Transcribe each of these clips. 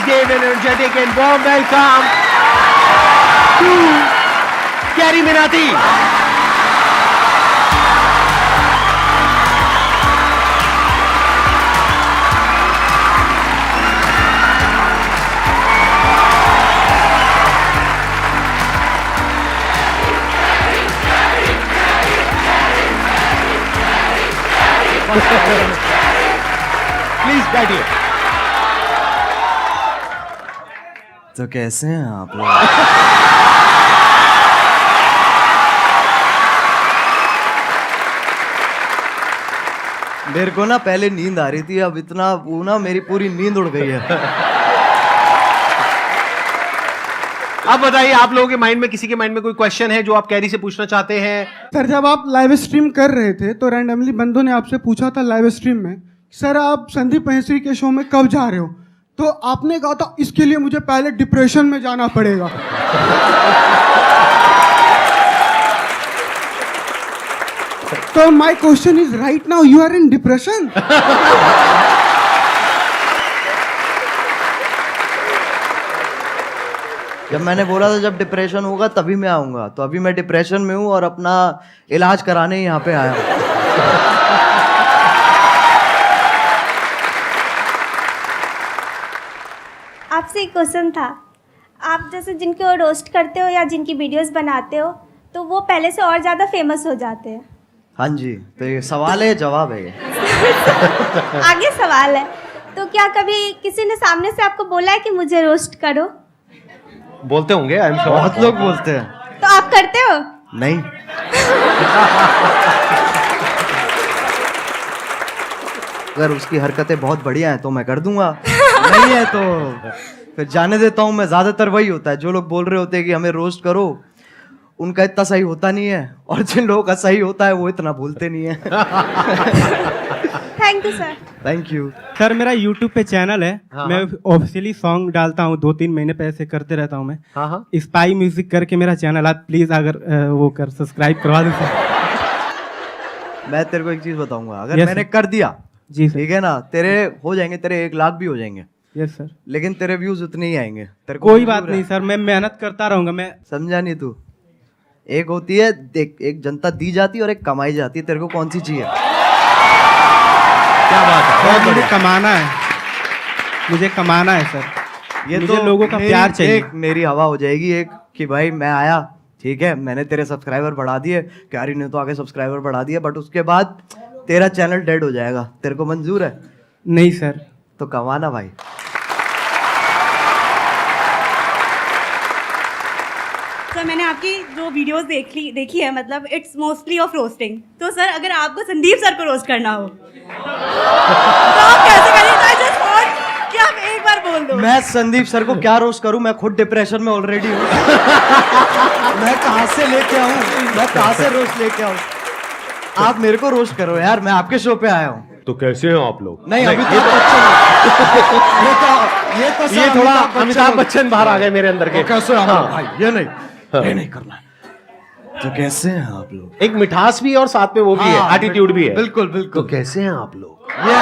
Please give an energetic and warm welcome to Carrie Minati. Please बैठिए। तो कैसे हैं आप लोग? मेरे को ना पहले नींद आ रही थी, अब इतना वो ना मेरी पूरी नींद उड़ गई है। अब बताइए, आप लोगों के माइंड में, किसी के माइंड में कोई क्वेश्चन है जो आप कैरी से पूछना चाहते हैं? सर, जब आप लाइव स्ट्रीम कर रहे थे तो रैंडमली बंदों ने आपसे पूछा था लाइव स्ट्रीम में, सर आप संदीप महेश्वरी के शो में कब जा रहे हो? तो आपने कहा था इसके लिए मुझे पहले डिप्रेशन में जाना पड़ेगा। तो my question is, right now you are in depression? जब मैंने बोला था जब डिप्रेशन होगा तभी मैं आऊंगा, तो अभी मैं डिप्रेशन में हूँ और अपना इलाज कराने यहाँ पे आया हूँ। आपसे एक क्वेश्चन था, आप जैसे जिनको रोस्ट करते हो या जिनकी वीडियोस बनाते हो तो वो पहले से और ज़्यादा फेमस हो जाते हैं। हाँ जी, तो ये सवाल है, जवाब है ये। आगे सवाल है, तो क्या कभी किसी ने सामने से आपको बोला है कि मुझे रोस्ट करो? बोलते होंगे, आई एम श्योर। बहुत लोग बोलते हैं। तो आप करते हो? नहीं। अगर उसकी हरकतें बहुत बढ़िया हैं तो मैं कर दूंगा, नहीं है तो फिर जाने देता हूँ मैं। ज्यादातर वही होता है, जो लोग बोल रहे होते हैं कि हमें रोस्ट करो, उनका इतना सही होता नहीं है, और जिन लोगों का सही होता है वो इतना भूलते नहीं है। Thank you sir. Thank you sir. मेरा YouTube पे चैनल है, हाँ, मैं ऑफिशियली सॉन्ग डालता हूँ, 2-3 महीने पे ऐसे करते रहता हूँ मैं। हाँ हाँ। स्पाई म्यूजिक करके मेरा चैनल, आप प्लीज अगर वो कर सब्सक्राइब करवा दो सर। मैं तेरे को एक चीज बताऊंगा, अगर Yes, मैंने sir. कर दिया जी सर। ठीक है ना, तेरे हो जाएंगे, तेरे 1 लाख भी हो जाएंगे, यस सर। लेकिन तेरे व्यूज उतने ही आएंगे। तेरे को कोई मंजूर बात है? नहीं सर, मैं मेहनत करता रहूंगा मैं। समझा नहीं तू? एक होती है देख, एक जनता दी जाती है और एक कमाई जाती है, तेरे को कौन सी चाहिए? क्या बात है, बहुत सर मुझे बढ़िया। कमाना है, मुझे कमाना है सर। ये मुझे तो लोगों का प्यार चाहिए। एक मेरी हवा हो जाएगी एक, कि भाई मैं आया, ठीक है, मैंने तेरे सब्सक्राइबर बढ़ा दिए, क्यारी ने तो आगे सब्सक्राइबर बढ़ा दिए, बट उसके बाद तेरा चैनल डेड हो जाएगा। तेरे को मंजूर है? नहीं सर। तो कमाना भाई। सर मैंने आपकी जो वीडियोस देखी है, मतलब इट्स मोस्टली ऑफ रोस्टिंग। तो सर अगर आपको संदीप सर को रोस्ट करना हो तो आप कैसे करेंगे? जस्ट कि आप एक बार बोल दो। मैं संदीप सर को क्या रोस्ट करूं? मैं खुद डिप्रेशन में ऑलरेडी हूं। मैं कहां से लेके आऊं? मैं कहां से रोस्ट लेके आऊं? आप मेरे को रोस्ट करो यार, मैं आपके शो पे आया हूं। तो कैसे हैं आप लोग? नहीं, अभी तो बच्चन ये थोड़ा अमिताभ बच्चन बाहर आ गए मेरे अंदर के। कैसे आप हाँ। लोग? भाई ये नहीं करना है। तो कैसे हैं आप लोग? एक मिठास भी है और साथ में वो भी है, हाँ, एटीट्यूड भी है। बिल्कुल बिल्कुल। तो कैसे हैं आप लोग? ये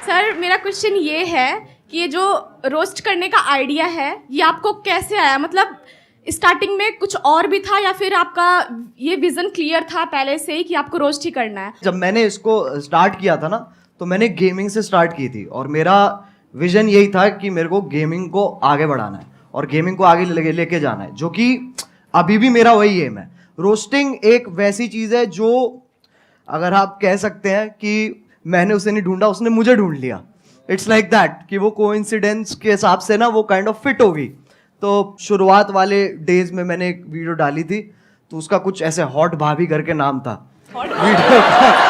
सर मेरा क्वेश्चन ये है कि ये जो रोस्ट करने का आइडिया है ये आपको कैसे आया? मतलब स्टार्टिंग में कुछ और भी था या फिर आपका ये विजन क्लियर था पहले से ही कि आपको रोस्ट ही करना है? जब मैंने इसको स्टार्ट किया था ना, तो मैंने गेमिंग से स्टार्ट की थी, और मेरा विजन यही था कि मेरे को गेमिंग को आगे बढ़ाना है और गेमिंग को आगे लेके जाना है, जो कि अभी भी मेरा वही एम है। रोस्टिंग एक वैसी चीज़ है जो, अगर आप कह सकते हैं कि मैंने उसे नहीं ढूंढा, उसने मुझे ढूंढ लिया। इट्स लाइक दैट, कि वो कोइंसिडेंस के हिसाब से ना वो काइंड ऑफ फिट हो गई। तो शुरुआत वाले डेज में मैंने एक वीडियो डाली थी, तो उसका कुछ ऐसे हॉट भाभी करके नाम था वीडियो का।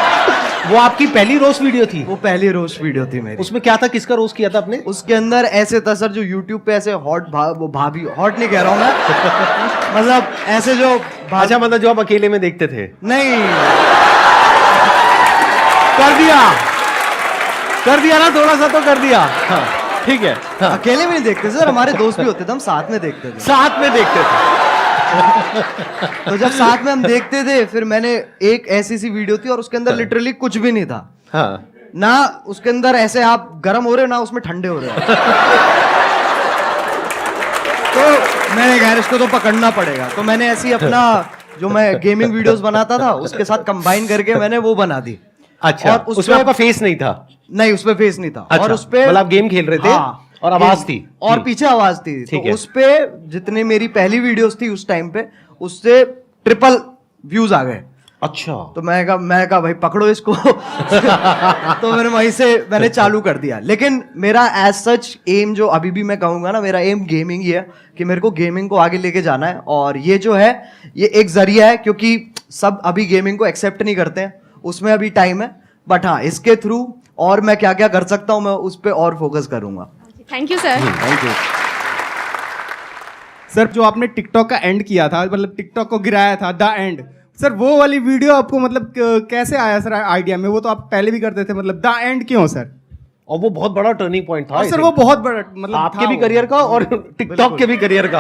वो आपकी पहली रोस्ट वीडियो थी? वो पहली रोस्ट वीडियो थी मेरी। उसमें क्या था, किसका रोस्ट किया था आपने? उसके अंदर ऐसे था सर, जो यूट्यूब पे ऐसे वो भाभी, हॉट नहीं कह रहा हूँ मैं, मतलब ऐसे जो अच्छा, मतलब जो आप अकेले में देखते थे? नहीं, कर दिया ना, थोड़ा सा तो कर दिया। हाँ, ठीक है। हाँ। अकेले में नहीं देखते सर, हमारे दोस्त भी होते थे, हम साथ में देखते थे। साथ में देखते थे। तो जब साथ में हम देखते थे, फिर मैंने एक ऐसी सी वीडियो थी और उसके अंदर लिटरली कुछ भी नहीं था। हाँ, ना उसके अंदर ऐसे आप गर्म हो रहे हो, ना उसमें ठंडे हो रहे हो। तो मैंने कहा इसको तो पकड़ना पड़ेगा, तो मैंने ऐसी अपना जो मैं गेमिंग वीडियोस बनाता था उसके साथ कंबाइन करके मैंने वो बना दी। अच्छा, और उसमें आपका फेस नहीं था? नहीं, उसमें फेस नहीं था। अच्छा, और उसपे मतलब आप गेम खेल रहे थे। हाँ, और आवाज थी और पीछे आवाज थी। ठीक तो है। उसपे जितनी मेरी पहली वीडियोस थी उस टाइम पे, उससे ट्रिपल व्यूज आ गए। अच्छा, तो मैं कहा भाई पकड़ो इसको। तो वहीं से मैंने चालू कर दिया। लेकिन मेरा एज सच एम जो अभी भी मैं कहूंगा ना, मेरा एम गेमिंग ही है कि मेरे को गेमिंग को आगे लेके जाना है। और ये जो है ये एक जरिया है, क्योंकि सब अभी गेमिंग को एक्सेप्ट नहीं करते हैं, उसमें अभी टाइम है। बट हाँ, इसके थ्रू और मैं क्या क्या कर सकता हूँ मैं उस पर और फोकस करूंगा। Thank you sir. Thank you sir, जो आपने टिकटॉक का एंड किया था, मतलब टिकटॉक को गिराया था, द एंड, सर वो वाली वीडियो आपको मतलब कैसे आया सर आइडिया में? वो तो आप पहले भी करते थे, मतलब द एंड क्यों सर? और वो बहुत बड़ा टर्निंग पॉइंट था। और सर वो बहुत बड़ा मतलब आपके था भी वो। करियर का और टिकटॉक के भी करियर का।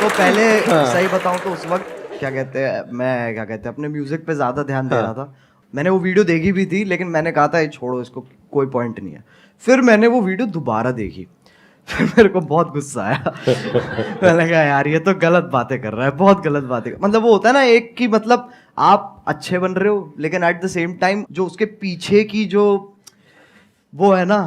तो पहले सही बताऊं तो उस वक्त क्या कहते हैं अपने म्यूजिक पे ज्यादा ध्यान दे रहा था। मैंने वो वीडियो देखी भी थी, लेकिन मैंने कहा था ये छोड़ो, इसको कोई पॉइंट नहीं है। फिर मैंने वो वीडियो दोबारा देखी, फिर मेरे को बहुत गुस्सा आया। मैंने कहा यार ये तो गलत बातें कर रहा है, बहुत गलत बातें मतलब वो होता है ना एक कि मतलब आप अच्छे बन रहे हो, लेकिन एट द सेम टाइम जो उसके पीछे की जो वो है ना,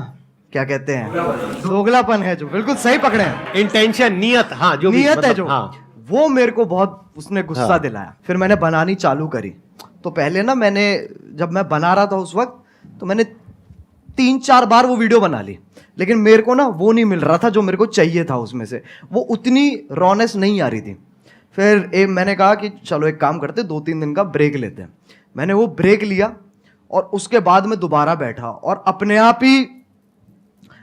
क्या कहते हैं, दोगलापन है, जो बिल्कुल सही पकड़े हैं, इंटेंशन, नियत, हाँ, जो भी नियत है मतलब, जो, हाँ। वो मेरे को बहुत उसने गुस्सा हाँ। दिलाया। फिर मैंने बनानी चालू करी। तो पहले ना मैंने जब मैं बना रहा था उस वक्त, तो मैंने 3-4 बार वो वीडियो बना ली, लेकिन मेरे को ना वो नहीं मिल रहा था जो मेरे को चाहिए था उसमें से, वो उतनी रॉनेस नहीं आ रही थी। फिर मैंने कहा कि चलो एक काम करते, 2-3 दिन का ब्रेक लेते हैं। मैंने वो ब्रेक लिया और उसके बाद मैं दोबारा बैठा और अपने आप ही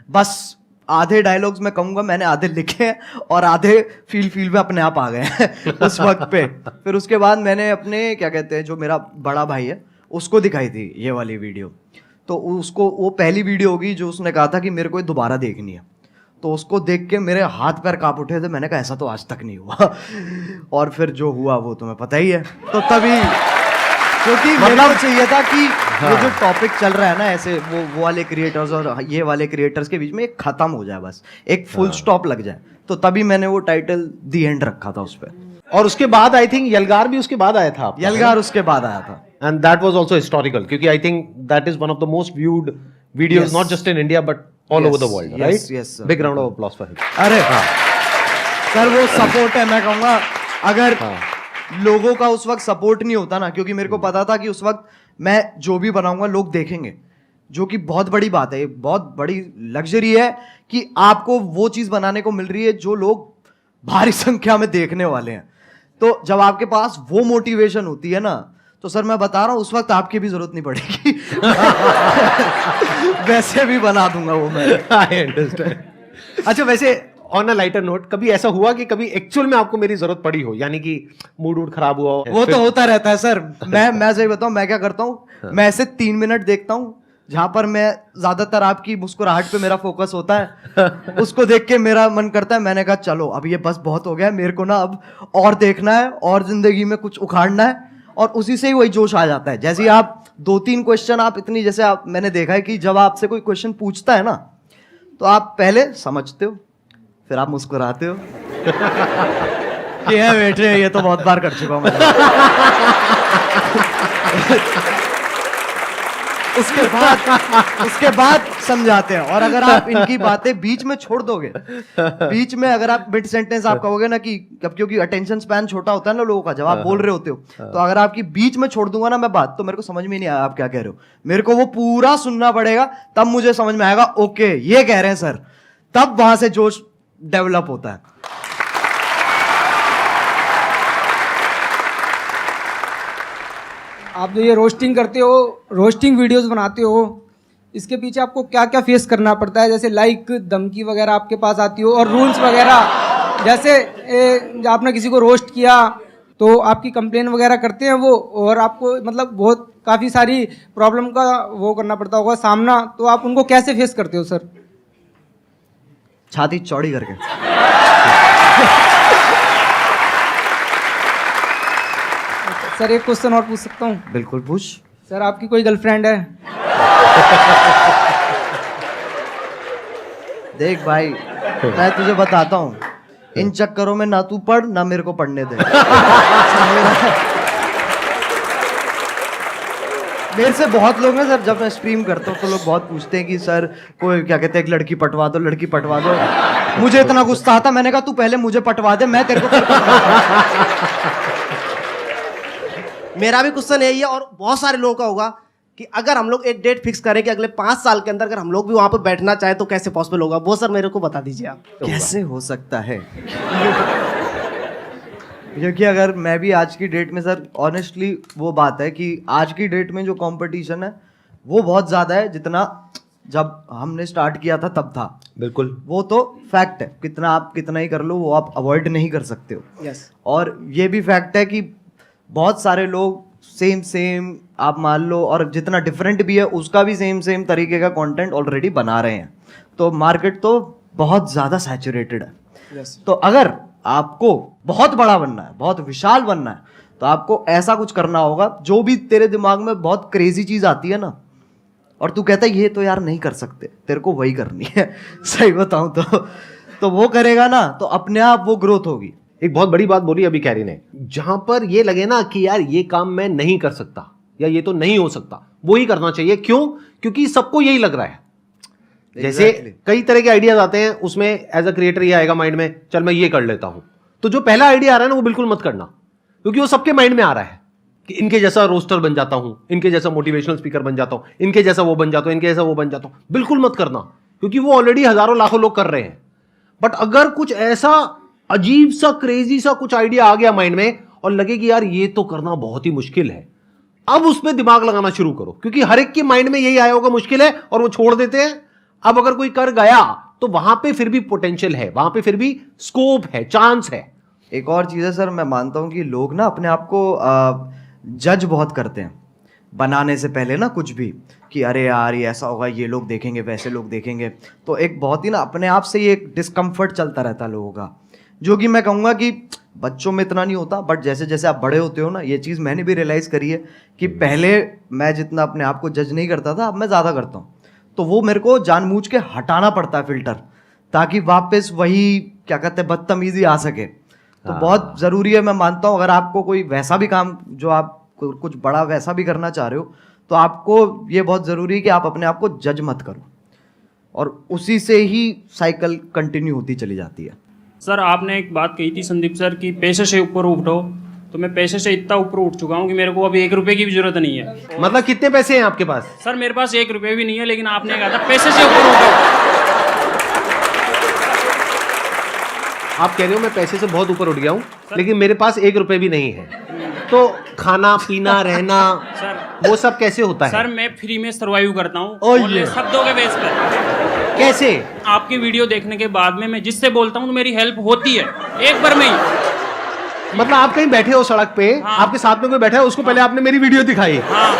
बस आधे डायलॉग्स मैं कहूंगा मैंने आधे लिखे हैं और आधे फील में अपने आप आ गए हैं उस वक्त पे। फिर उसके बाद मैंने अपने क्या कहते हैं जो मेरा बड़ा भाई है उसको दिखाई थी ये वाली वीडियो। तो उसको वो पहली वीडियो होगी जो उसने कहा था कि मेरे को ये दोबारा देखनी है। तो उसको देख के मेरे हाथ पैर कांप उठे थे। मैंने कहा ऐसा तो आज तक नहीं हुआ। और फिर जो हुआ वो तुम्हें पता ही है। तो तभी क्योंकि मेरा चाहिए था कि ये जो टॉपिक चल रहा है ना ऐसे वो वाले क्रिएटर्स और ये वाले क्रिएटर्स के बीच में एक खत्म हो जाए, बस एक फुल स्टॉप लग जाए। तो तभी मैंने वो टाइटल दी एंड रखा था उस पर। और उसके बाद आई थिंक यलगार भी उसके बाद आया था आपका, यलगार उसके बाद आया था। And that was also historical, क्योंकि I think that is one of the most viewed videos, not just in India but all over the world, right? yes, sir. Big round of applause for him. अरे sir वो support है, मैं कहूँगा अगर लोगों का उस वक्त सपोर्ट नहीं होता ना, क्योंकि मेरे को पता था कि उस वक्त मैं जो भी बनाऊंगा लोग देखेंगे, जो कि बहुत बड़ी बात है, बहुत बड़ी लग्जरी है कि आपको वो चीज बनाने को मिल रही है जो लोग भारी संख्या में देखने वाले हैं। तो जब आपके पास वो मोटिवेशन होती है ना, तो सर मैं बता रहा हूं उस वक्त आपकी भी जरूरत नहीं पड़ेगी। वैसे भी बना दूंगा वो मैं। I understand. अच्छा, वैसे ऑन अ लाइटर नोट, कभी ऐसा हुआ कि कभी एक्चुअल में आपको मेरी जरूरत पड़ी हो, यानी कि मूड वूड खराब हुआ हो? वो तो होता रहता है सर। मैं सही बताऊं, मैं क्या करता हूं, मैं ऐसे 3 मिनट देखता हूं जहां पर मैं ज्यादातर आपकी मुस्कुराहट पे मेरा फोकस होता है। उसको देख के मेरा मन करता है, मैंने कहा चलो अब ये बस बहुत हो गया, मेरे को ना अब और देखना है और जिंदगी में कुछ उखाड़ना है। और उसी से ही वही जोश आ जाता है। जैसे आप 2-3 क्वेश्चन आप इतनी, जैसे आप मैंने देखा है कि जब आपसे कोई क्वेश्चन पूछता है ना, तो आप पहले समझते हो, फिर आप मुस्कुराते हो कि है बेटे ये तो बहुत बार कर चुका हूं मैं। उसके बाद समझाते हैं। और अगर आप इनकी बातें बीच में छोड़ दोगे, बीच में अगर आप मिड सेंटेंस आप कहोगे ना कि क्योंकि अटेंशन स्पैन छोटा होता है ना लोगों का जब आप बोल रहे होते हो, तो अगर आपकी बीच में छोड़ दूंगा ना मैं बात, तो मेरे को समझ में नहीं आया आप क्या कह रहे हो। मेरे को वो पूरा सुनना पड़ेगा, तब मुझे समझ में आएगा ओके ये कह रहे हैं सर, तब वहां से जोश डेवलप होता है। आप जो ये रोस्टिंग करते हो, रोस्टिंग वीडियोस बनाते हो, इसके पीछे आपको क्या क्या फेस करना पड़ता है? जैसे लाइक धमकी वगैरह आपके पास आती हो, और रूल्स वगैरह, जैसे आपने किसी को रोस्ट किया तो आपकी कंप्लेन वगैरह करते हैं वो, और आपको मतलब बहुत काफ़ी सारी प्रॉब्लम का वो करना पड़ता होगा सामना, तो आप उनको कैसे फेस करते हो सर? छाती चौड़ी करके। सर एक क्वेश्चन और पूछ सकता हूँ? बिल्कुल पूछ। सर आपकी कोई गर्लफ्रेंड है? देख भाई, मैं तुझे बताता हूँ, इन चक्करों में ना तू पढ़ ना मेरे को पढ़ने दे। मेरे से बहुत लोग हैं सर, जब मैं स्ट्रीम करता हूँ तो लोग बहुत पूछते हैं कि सर कोई क्या कहते हैं, एक लड़की पटवा दो, लड़की पटवा दो। मुझे इतना गुस्सा आता, मैंने कहा तू पहले मुझे पटवा दे, मैं तेरे को मेरा भी क्वेश्चन यही है, और बहुत सारे लोगों का होगा कि अगर हम लोग एक डेट फिक्स करें कि अगले 5 साल के अंदर अगर हम लोग भी वहां पर बैठना चाहे तो कैसे पॉसिबल होगा, वो सर मेरे को बता दीजिए आप। कैसे हो सकता है? क्योंकि अगर मैं भी आज की डेट में सर, ऑनेस्टली वो बात है कि आज की डेट में जो कंपटीशन है वो बहुत ज़्यादा है, जितना जब हमने स्टार्ट किया था तब था। बिल्कुल, वो तो फैक्ट है, कितना आप कितना ही कर लो वो आप अवॉइड नहीं कर सकते हो। यस। और ये भी फैक्ट है कि बहुत सारे लोग सेम आप मान लो, और जितना डिफरेंट भी है उसका भी सेम तरीके का कंटेंट ऑलरेडी बना रहे हैं, तो मार्केट तो बहुत ज़्यादा सैचुरेटेड है। तो अगर आपको बहुत बड़ा बनना है, बहुत विशाल बनना है, तो आपको ऐसा कुछ करना होगा, जो भी तेरे दिमाग में बहुत क्रेजी चीज़ आती है ना, और तू कहता है ये तो यार नहीं कर सकते, तेरे को वही करनी है। सही बताऊं तो वो करेगा ना तो अपने आप वो ग्रोथ होगी। एक बहुत बड़ी बात बोली अभी कैरी ने, जहां पर ये लगे ना कि यार ये काम मैं नहीं कर सकता या ये तो नहीं हो सकता, वो ही करना चाहिए। क्यों? क्योंकि सबको यही लग रहा है। जैसे कई तरह के आइडियाज आते हैं, उसमें एज अ क्रिएटर ये आएगा माइंड में, चल मैं ये कर लेता हूं, तो जो पहला आइडिया आ रहा है ना वो बिल्कुल मत करना, क्योंकि वो सबके माइंड में आ रहा है कि इनके जैसा रोस्टर बन जाता हूं, इनके जैसा मोटिवेशनल स्पीकर बन जाता हूं, इनके जैसा वो बन जाता हूं, इनके जैसा वो बन जाता हूं। बिल्कुल मत करना, क्योंकि वो ऑलरेडी हजारों लाखों लोग कर रहे हैं। बट अगर कुछ ऐसा अजीब सा क्रेजी सा कुछ आइडिया आ गया माइंड में और लगे कि यार ये तो करना बहुत ही मुश्किल है, अब उसमें दिमाग लगाना शुरू करो, क्योंकि हर एक के माइंड में यही आया होगा मुश्किल है और वो छोड़ देते हैं। अब अगर कोई कर गया तो वहां पे फिर भी पोटेंशियल है, वहां पे फिर भी स्कोप है, चांस है। एक और चीज़ है सर, मैं मानता हूँ कि लोग ना अपने आप को जज बहुत करते हैं बनाने से पहले ना, कुछ भी कि अरे यार ये ऐसा होगा, ये लोग देखेंगे, वैसे लोग देखेंगे, तो एक बहुत ही ना अपने आप से ये एक डिस्कम्फर्ट चलता रहता है लोगों का, जो कि मैं कहूँगा कि बच्चों में इतना नहीं होता, बट जैसे जैसे आप बड़े होते हो ना, ये चीज़ मैंने भी रियलाइज़ करी है कि पहले मैं जितना अपने आप को जज नहीं करता था, अब मैं ज़्यादा करता हूँ। तो वो मेरे को जानबूझ के हटाना पड़ता है फिल्टर, ताकि वापस वही क्या कहते हैं बदतमीजी आ सके। तो बहुत ज़रूरी है, मैं मानता हूँ, अगर आपको कोई वैसा भी काम जो आप कुछ बड़ा वैसा भी करना चाह रहे हो, तो आपको ये बहुत ज़रूरी है कि आप अपने आप को जज मत करो, और उसी से ही साइकिल कंटिन्यू होती चली जाती है। सर आपने एक बात कही थी संदीप सर कि पैसे से ऊपर उठो, तो मैं पैसे से इतना ऊपर उठ चुका हूँ कि मेरे को अभी 1 रुपए की भी जरूरत नहीं है। मतलब कितने पैसे हैं आपके पास? सर मेरे पास 1 रुपए भी नहीं है, लेकिन आपने कहा था पैसे से ऊपर उठो। आप कह रहे हो मैं पैसे से बहुत ऊपर उठ गया हूँ, लेकिन मेरे पास 1 रुपए भी नहीं है, तो खाना पीना रहना सर वो सब कैसे होता है? सर मैं फ्री में सर्वाइव करता हूँ शब्दों के बेस पर। कैसे? आपकी वीडियो देखने के बाद में मैं जिससे बोलता हूँ तो मेरी हेल्प होती है एक बार में ही। मतलब आप कहीं बैठे हो सड़क पे, हाँ। आपके साथ में कोई बैठा है, उसको पहले आपने मेरी वीडियो दिखाई, हाँ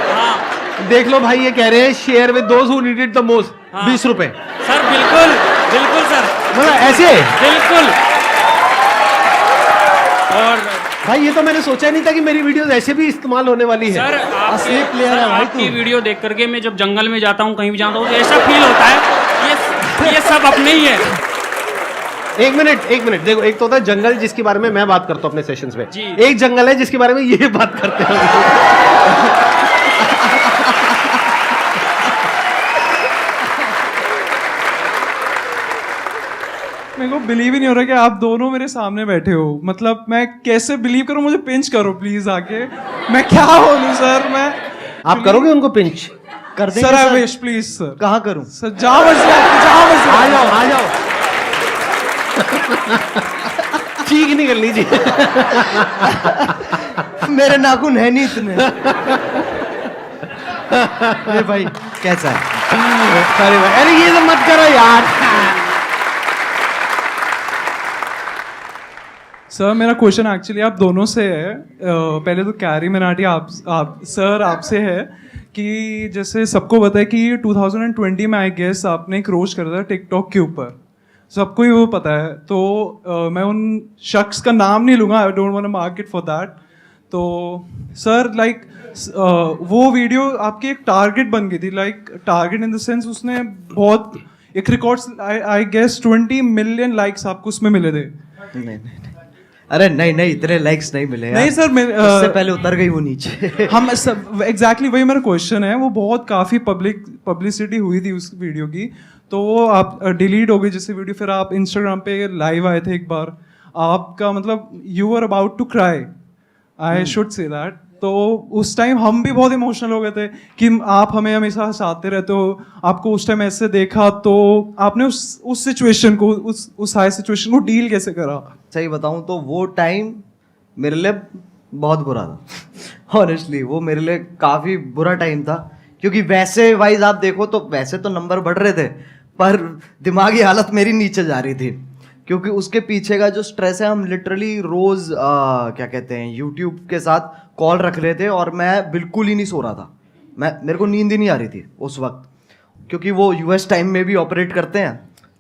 हाँ देख लो भाई ये कह रहे हैं share with those who need it the most, 20 रुपए। सर बिल्कुल बिल्कुल सर, मतलब ऐसे बिल्कुल। और भाई ये तो मैंने सोचा नहीं था कि मेरी वीडियोस ऐसे भी इस्तेमाल होने वाली है। सर असली प्लेयर है भाई आपकी वीडियो देख करके मैं जब जंगल में जाता हूँ, कहीं भी जाता हूँ, तो ऐसा फील होता है ये सब अपने ही है। एक मिनट देखो, एक तो होता है जंगल जिसके बारे में मैं बात करता हूँ अपने सेशंस में, जी। एक जंगल है जिसके बारे में ये बात करते हैं। मेरे को बिलीव ही नहीं हो रहा कि आप दोनों मेरे सामने बैठे हो। मतलब मैं कैसे बिलीव करूं? मुझे पिंच करो प्लीज आके, मैं क्या बोलूं सर। मैं आप करोगे उनको पिंच? कर देंगे sir, I wish please sir. कहाँ करूं सर? जहाँ मर्जी आपकी, जहाँ मर्जी आ जाओ ठीक निकल लीजिए। मेरे नाखून है नहीं इतने। अरे भाई कैसा है? अरे भाई, अरे ये तो मत करो यार। सर मेरा क्वेश्चन एक्चुअली आप दोनों से है। पहले तो कैरी मनाटी आप सर आपसे है कि जैसे सबको पता है कि 2020 में आई गेस आपने एक रोस्ट करा था टिकटॉक के ऊपर। सबको ही वो पता है। तो मैं उन शख्स का नाम नहीं लूँगा, I don't want to mark it for that. तो सर लाइक वो वीडियो आपकी एक टारगेट बन गई थी, like target in the sense उसने बहुत एक records I guess 20 million likes आपको उसमें मिले थे। नहीं, अरे नहीं, इतने लाइक्स नहीं मिले यार। नहीं सर, उससे पहले उतर गई वो नीचे। हम एग्जैक्टली वही मेरा क्वेश्चन है। वो बहुत काफ़ी पब्लिसिटी हुई थी उस वीडियो की, तो वो आप डिलीट हो गई जैसे वीडियो। फिर आप इंस्टाग्राम पे लाइव आए थे एक बार, आपका मतलब you are about to cry, I should say that. तो उस टाइम हम भी बहुत इमोशनल हो गए थे कि आप हमें हमेशा हंसाते रहते हो, आपको उस टाइम ऐसे देखा, तो आपने उस सिचुएशन को, उस हाई सिचुएशन को डील कैसे करा? सही बताऊं तो वो टाइम मेरे लिए बहुत बुरा था। ऑनेस्टली वो मेरे लिए काफ़ी बुरा टाइम था, क्योंकि वैसे वाइज आप देखो तो वैसे तो नंबर बढ़ रहे थे, पर दिमागी हालत मेरी नीचे जा रही थी, क्योंकि उसके पीछे का जो स्ट्रेस है, हम लिटरली रोज़ क्या कहते हैं यूट्यूब के साथ कॉल रख रहे थे, और मैं बिल्कुल ही नहीं सो रहा था। मेरे को नींद ही नहीं आ रही थी उस वक्त, क्योंकि वो यूएस टाइम में भी ऑपरेट करते हैं,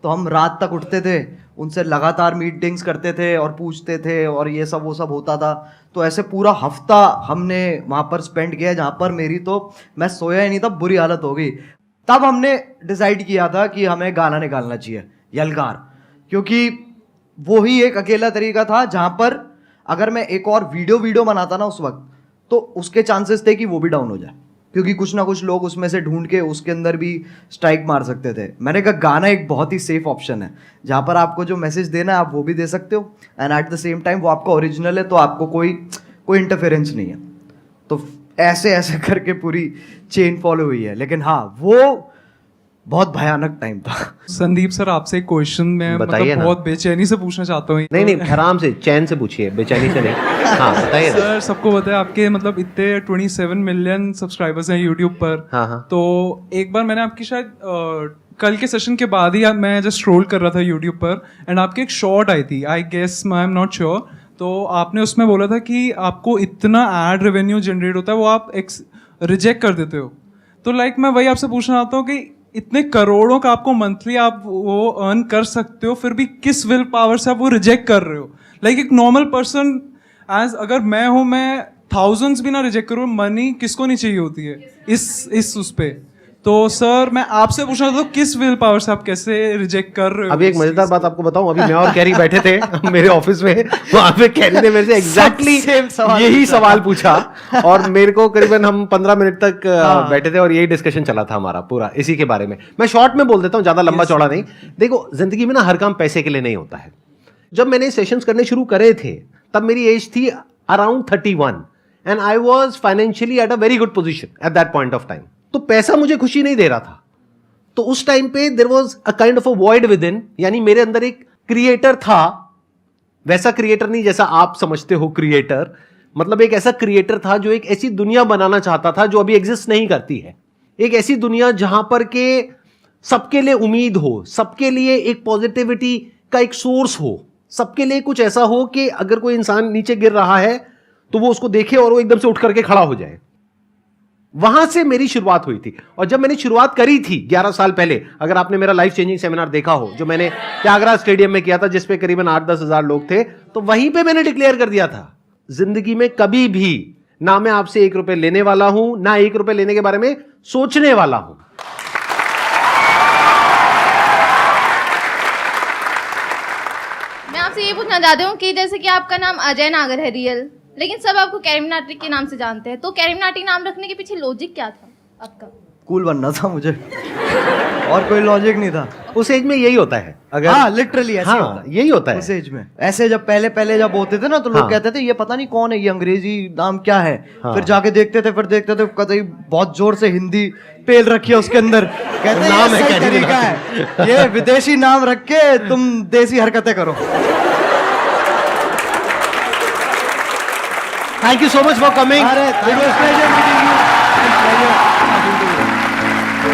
तो हम रात तक उठते थे, उनसे लगातार मीटिंग्स करते थे और पूछते थे, और ये सब वो सब होता था। तो ऐसे पूरा हफ्ता हमने वहाँ पर स्पेंड किया, जहाँ पर मेरी तो मैं सोया ही नहीं था, बुरी हालत हो गई। तब हमने डिसाइड किया था कि हमें गाना निकालना चाहिए, यलगार, क्योंकि वो ही एक अकेला तरीका था जहाँ पर अगर मैं एक और वीडियो बनाता ना उस वक्त, तो उसके चांसेस थे कि वो भी डाउन हो जाए, क्योंकि कुछ ना कुछ लोग उसमें से ढूंढ के उसके अंदर भी स्ट्राइक मार सकते थे। मैंने कहा गाना एक बहुत ही सेफ ऑप्शन है, जहाँ पर आपको जो मैसेज देना है आप वो भी दे सकते हो, and at the same time वो आपका ओरिजिनल है, तो आपको कोई इंटरफेरेंस नहीं है। तो ऐसे करके पूरी चेन फॉलो हुई है। लेकिन हाँ, वो बहुत भयानक टाइम था। संदीप सर, आपसे एक क्वेश्चन मैं मतलब बहुत बेचैनी से पूछना चाहता हूँ। नहीं, आराम से, चैन से पूछिए, बेचैनी से नहीं। हाँ बताइए सर, सबको पता है आपके मतलब इतने 27 मिलियन सब्सक्राइबर्स हैं यूट्यूब पर। हाँ। तो एक बार मैंने आपकी शायद कल के सेशन के बाद ही मैं जस्ट स्क्रॉल कर रहा था यूट्यूब पर, एंड आपकी एक शॉर्ट आई थी, I guess I am not sure, तो आपने उसमें बोला था कि आपको इतना एड रेवेन्यू जनरेट होता है, वो आप रिजेक्ट कर देते हो। तो लाइक मैं वही आपसे पूछना चाहता हूँ कि इतने करोड़ों का आपको मंथली आप वो अर्न कर सकते हो, फिर भी किस विल पावर से आप वो रिजेक्ट कर रहे हो? लाइक एक नॉर्मल पर्सन एज अगर मैं हूँ, मैं थाउजेंड्स भी ना रिजेक्ट करूँ, मनी किसको नहीं चाहिए होती है इस उस पे। तो सर मैं आपसे पूछना था, किस विल पावर से आप कैसे रिजेक्ट कर रहे हो? अभी एक मजेदार बात आपको बताऊं, अभी मैं और कैरी बैठे थे मेरे ऑफिस में, वहां पे कैरी ने मेरे से एग्जैक्टली यही सवाल पूछा, और मेरे को करीबन हम 15 मिनट तक बैठे थे और यही डिस्कशन चला था हमारा पूरा इसी के बारे में। मैं शॉर्ट में बोल देता हूँ, ज्यादा लंबा चौड़ा नहीं। देखो, जिंदगी में ना हर काम पैसे के लिए नहीं होता है। जब मैंने सेशंस करने शुरू करे थे, तब मेरी एज थी around 31, and I was financially at a very good position at that point of time. तो पैसा मुझे खुशी नहीं दे रहा था। तो उस टाइम पे there was a kind of a void within, यानी मेरे अंदर एक क्रिएटर था, वैसा क्रिएटर नहीं जैसा आप समझते हो क्रिएटर, मतलब एक ऐसा क्रिएटर था जो एक ऐसी दुनिया बनाना चाहता था जो अभी एग्जिस्ट नहीं करती है। एक ऐसी दुनिया जहां पर के सबके लिए उम्मीद हो, सबके लिए एक पॉजिटिविटी का एक सोर्स हो, सबके लिए कुछ ऐसा हो कि अगर कोई इंसान नीचे गिर रहा है तो वो उसको देखे और वो एकदम से उठ करके खड़ा हो जाए। वहां से मेरी शुरुआत हुई थी। और जब मैंने शुरुआत करी थी 11 साल पहले, अगर आपने मेरा लाइफ चेंजिंग सेमिनार देखा हो जो मैंने त्यागराज स्टेडियम में किया था, जिसपे करीबन 8-10 हजार लोग थे, तो वहीं पे मैंने डिक्लेयर कर दिया था, जिंदगी में कभी भी ना मैं आपसे 1 रुपए लेने वाला हूं, ना 1 रुपए लेने के बारे में सोचने वाला हूं। मैं आपसे ये पूछना चाहती हूँ कि जैसे कि आपका नाम अजय नागर है रियल, लेकिन सब आपको कैरिमिनाटी के नाम से जानते हैं, तो कैरिमिनाटी नाम रखने के पीछे लॉजिक क्या था आपका? कूल बनना था मुझे, और कोई लॉजिक नहीं था। उस एज में यही होता है, अगर हाँ लिटरली ऐसे होता है, यही होता है उस एज में। ऐसे जब पहले जब होते थे ना, तो लोग कहते थे ये पता नहीं कौन है, ये अंग्रेजी नाम क्या है। फिर जाके देखते थे, कतई बहुत जोर से हिंदी पेल रखी है उसके अंदर, कहते नाम है, तरीका है ये विदेशी नाम रख के तुम देसी हरकतें करो। Thank you so much for coming. It was pleasure meeting you.